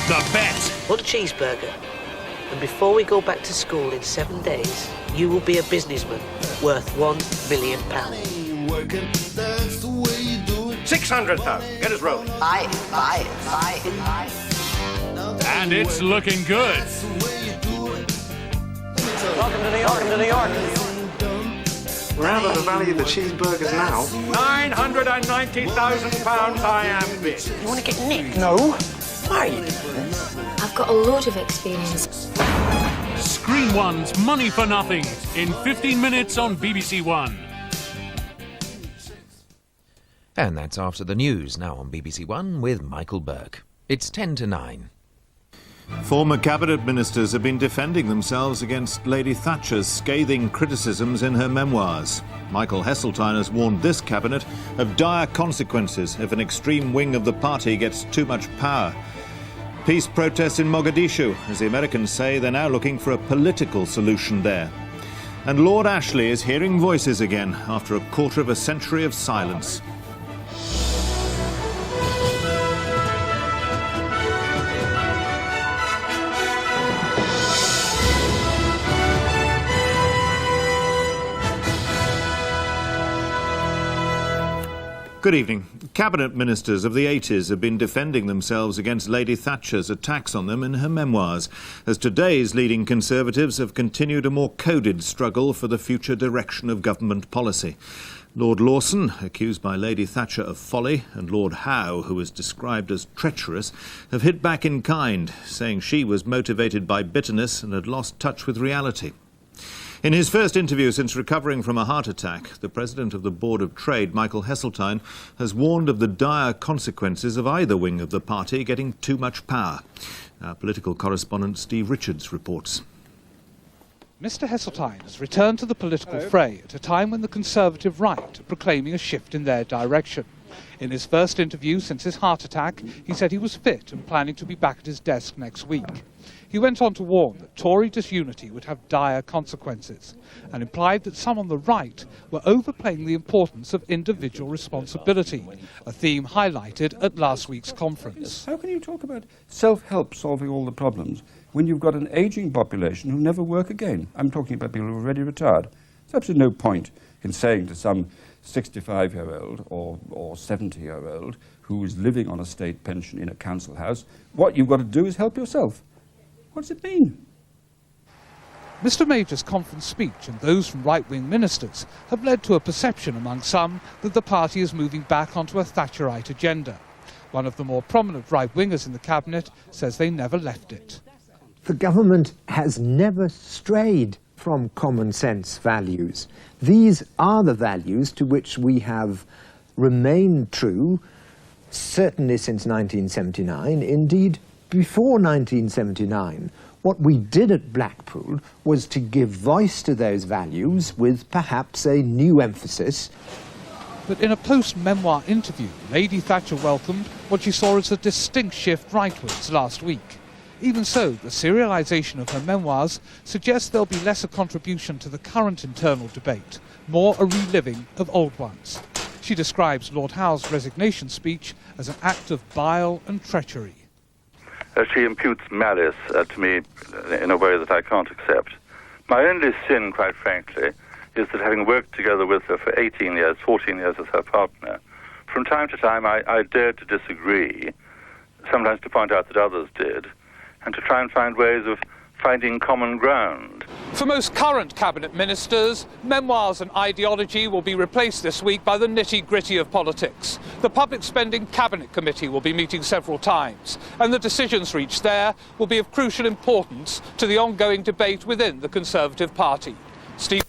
The Bet. One cheeseburger, and before we go back to school in 7 days, you will be a businessman worth £1 million. 600,000. Get us rolling. Buy it. And it's looking good. Welcome to New York. We're out of the valley of the cheeseburgers now. £990,000 I am bid. You want to get nicked? No. Why? I've got a lot of experience. Screen One's Money for Nothing in 15 minutes on BBC One. And that's after the news, now on BBC One with Michael Burke. It's 10 to 9. Former cabinet ministers have been defending themselves against Lady Thatcher's scathing criticisms in her memoirs. Michael Heseltine has warned this cabinet of dire consequences if an extreme wing of the party gets too much power. Peace protests in Mogadishu, as the Americans say they're now looking for a political solution there. And Lord Ashley is hearing voices again after a quarter of a century of silence. Good evening. Cabinet ministers of the 80s have been defending themselves against Lady Thatcher's attacks on them in her memoirs, as today's leading Conservatives have continued a more coded struggle for the future direction of government policy. Lord Lawson, accused by Lady Thatcher of folly, and Lord Howe, who was described as treacherous, have hit back in kind, saying she was motivated by bitterness and had lost touch with reality. In his first interview since recovering from a heart attack, the President of the Board of Trade, Michael Heseltine, has warned of the dire consequences of either wing of the party getting too much power. Our political correspondent Steve Richards reports. Mr Heseltine has returned to the political fray at a time when the Conservative right are proclaiming a shift in their direction. In his first interview since his heart attack, he said he was fit and planning to be back at his desk next week. He went on to warn that Tory disunity would have dire consequences and implied that some on the right were overplaying the importance of individual responsibility, a theme highlighted at last week's conference. How can you talk about self-help solving all the problems when you've got an ageing population who never work again? I'm talking about people who are already retired. There's absolutely no point in saying to some 65-year-old or 70-year-old who is living on a state pension in a council house, what you've got to do is help yourself. What does it mean? Mr Major's conference speech and those from right-wing ministers have led to a perception among some that the party is moving back onto a Thatcherite agenda. One of the more prominent right-wingers in the cabinet says they never left it. The government has never strayed from common sense values. These are the values to which we have remained true, certainly since 1979, indeed before 1979. What we did at Blackpool was to give voice to those values with perhaps a new emphasis. But in a post-memoir interview, Lady Thatcher welcomed what she saw as a distinct shift rightwards last week. Even so, the serialisation of her memoirs suggests there'll be less a contribution to the current internal debate, more a reliving of old ones. She describes Lord Howe's resignation speech as an act of bile and treachery. She imputes malice to me in a way that I can't accept. My only sin, quite frankly, is that having worked together with her for 18 years, 14 years as her partner, from time to time I dared to disagree, sometimes to point out that others did, and to try and find ways of finding common ground. For most current cabinet ministers, memoirs and ideology will be replaced this week by the nitty-gritty of politics. The Public Spending Cabinet Committee will be meeting several times, and the decisions reached there will be of crucial importance to the ongoing debate within the Conservative Party. Steve